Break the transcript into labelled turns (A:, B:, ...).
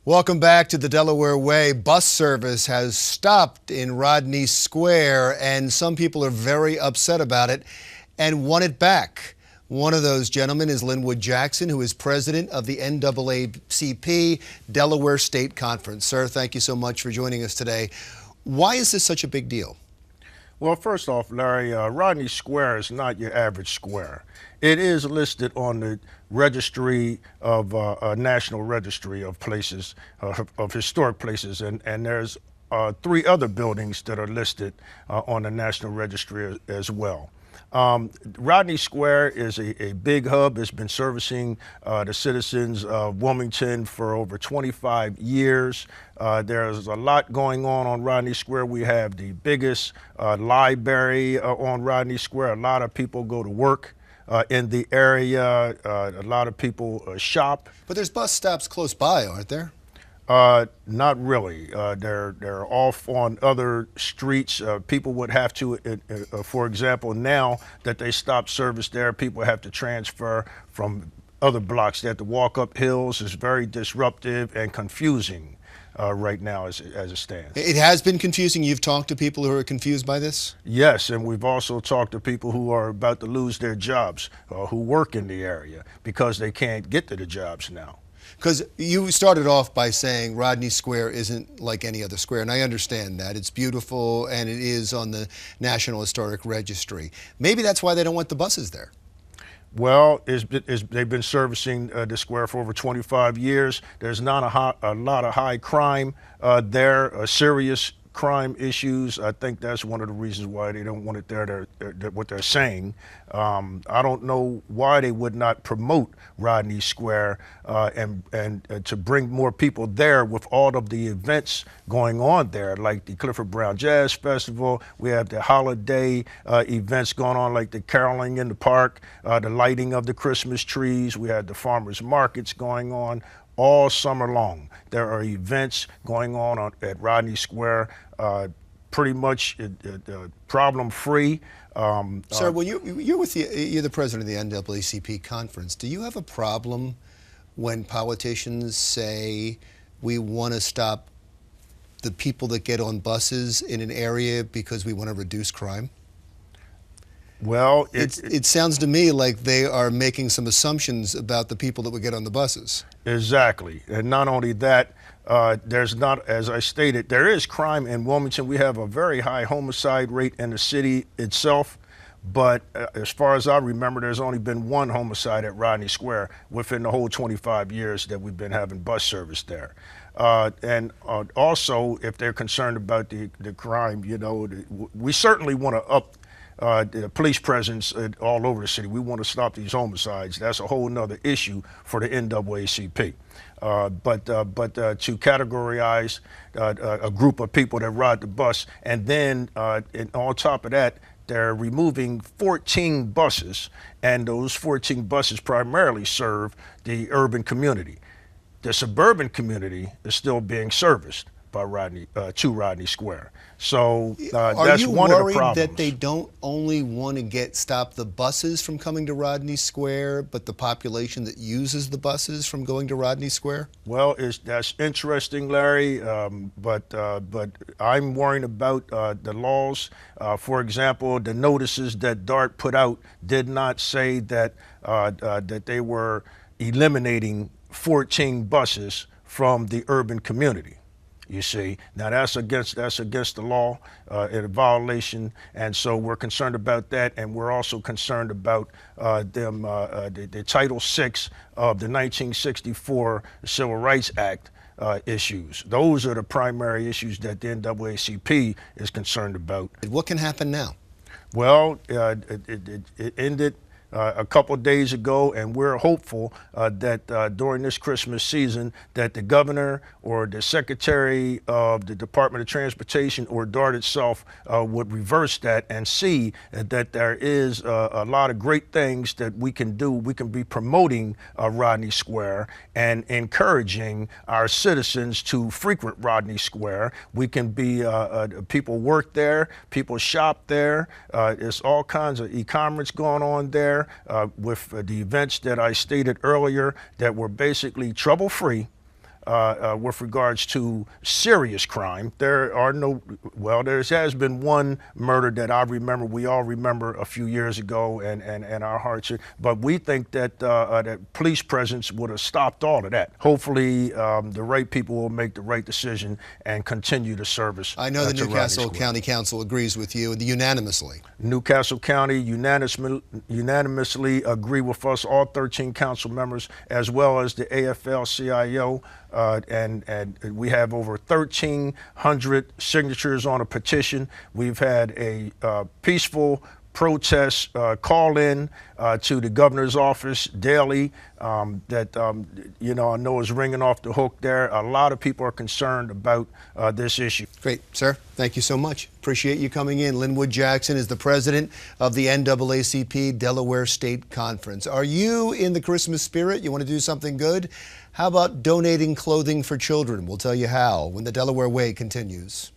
A: Welcome back to the Delaware Way. Bus service has stopped in Rodney Square, and some people are very upset about it and want it back. One of those gentlemen is Linwood Jackson, who is president of the NAACP Delaware State Conference. Sir, thank you so much for joining us today. Why is this such a big deal?
B: Well, first off, Larry, Rodney Square is not your average square. It is listed on the registry of National Registry of Places, of Historic Places, and there's three other buildings that are listed on the National Registry as well. Rodney Square is a big hub. It's been servicing the citizens of Wilmington for over 25 years. There's a lot going on Rodney Square. We have the biggest library on Rodney Square. A lot of people go to work in the area. A lot of people shop.
A: But there's bus stops close by, aren't there?
B: Not really. They're off on other streets. People would have to, for example, now that they stopped service there, people have to transfer from other blocks. They have to walk up hills. It's very disruptive and confusing right now as it stands.
A: It has been confusing. You've talked to people who are confused by this?
B: Yes, and we've also talked to people who are about to lose their jobs, who work in the area because they can't get to the jobs now.
A: Because you started off by saying Rodney Square isn't like any other square, and I understand that. It's beautiful, and it is on the National Historic Registry. Maybe that's why they don't want the buses there.
B: Well, they've been servicing the square for over 25 years. There's not a lot of high crime there, serious crime issues. I think that's one of the reasons why they don't want it there. What they're saying. I don't know why they would not promote Rodney Square and to bring more people there with all of the events going on there, like the Clifford Brown Jazz Festival. We have the holiday events going on, like the caroling in the park, the lighting of the Christmas trees. We had the farmers markets going on all summer long. There are events going on at Rodney Square, pretty much problem-free.
A: Sir, well, you're the president of the NAACP conference. Do you have a problem when politicians say we want to stop the people that get on buses in an area because we want to reduce crime?
B: Well,
A: it sounds to me like they are making some assumptions about the people that would get on the buses.
B: Exactly. And not only that, there's not, as I stated, there is crime in Wilmington. We have a very high homicide rate in the city itself. But as far as I remember, there's only been one homicide at Rodney Square within the whole 25 years that we've been having bus service there. And also, if they're concerned about the crime, you know, we certainly want to up the police presence all over the city. We want to stop these homicides. That's a whole nother issue for the NAACP. But to categorize a group of people that ride the bus, and then on top of that, they're removing 14 buses, and those 14 buses primarily serve the urban community. The suburban community is still being serviced by Rodney Square. So that's one of the problems. Are you worried
A: that they don't only want to stop the buses from coming to Rodney Square, but the population that uses the buses from going to Rodney Square?
B: Well, that's interesting, Larry. But I'm worrying about the laws. For example, the notices that DART put out did not say that that they were eliminating 14 buses from the urban community. You see, now that's against the law, a violation, and so we're concerned about that, and we're also concerned about the Title VI of the 1964 Civil Rights Act issues. Those are the primary issues that the NAACP is concerned about.
A: What can happen now?
B: Well, it ended a couple of days ago, and we're hopeful that during this Christmas season that the governor or the secretary of the Department of Transportation or DART itself would reverse that and see that there is a lot of great things that we can do. We can be promoting Rodney Square and encouraging our citizens to frequent Rodney Square. We can be, people work there, people shop there. There's all kinds of e-commerce going on there. With the events that I stated earlier that were basically trouble-free, with regards to serious crime. There has been one murder that I remember, we all remember a few years ago, and our hearts are, but we think that that police presence would have stopped all of that. Hopefully, the right people will make the right decision and continue the service.
A: I know the Newcastle County Council agrees with you unanimously.
B: Newcastle County unanimously agree with us, all 13 council members, as well as the AFL-CIO, and we have over 1,300 signatures on a petition. We've had a peaceful protest call in to the governor's office daily that I know is ringing off the hook there. A lot of people are concerned about this issue.
A: Great, sir. Thank you so much. Appreciate you coming in. Linwood Jackson is the president of the NAACP Delaware State Conference. Are you in the Christmas spirit? You want to do something good? How about donating clothing for children? We'll tell you how when the Delaware Way continues.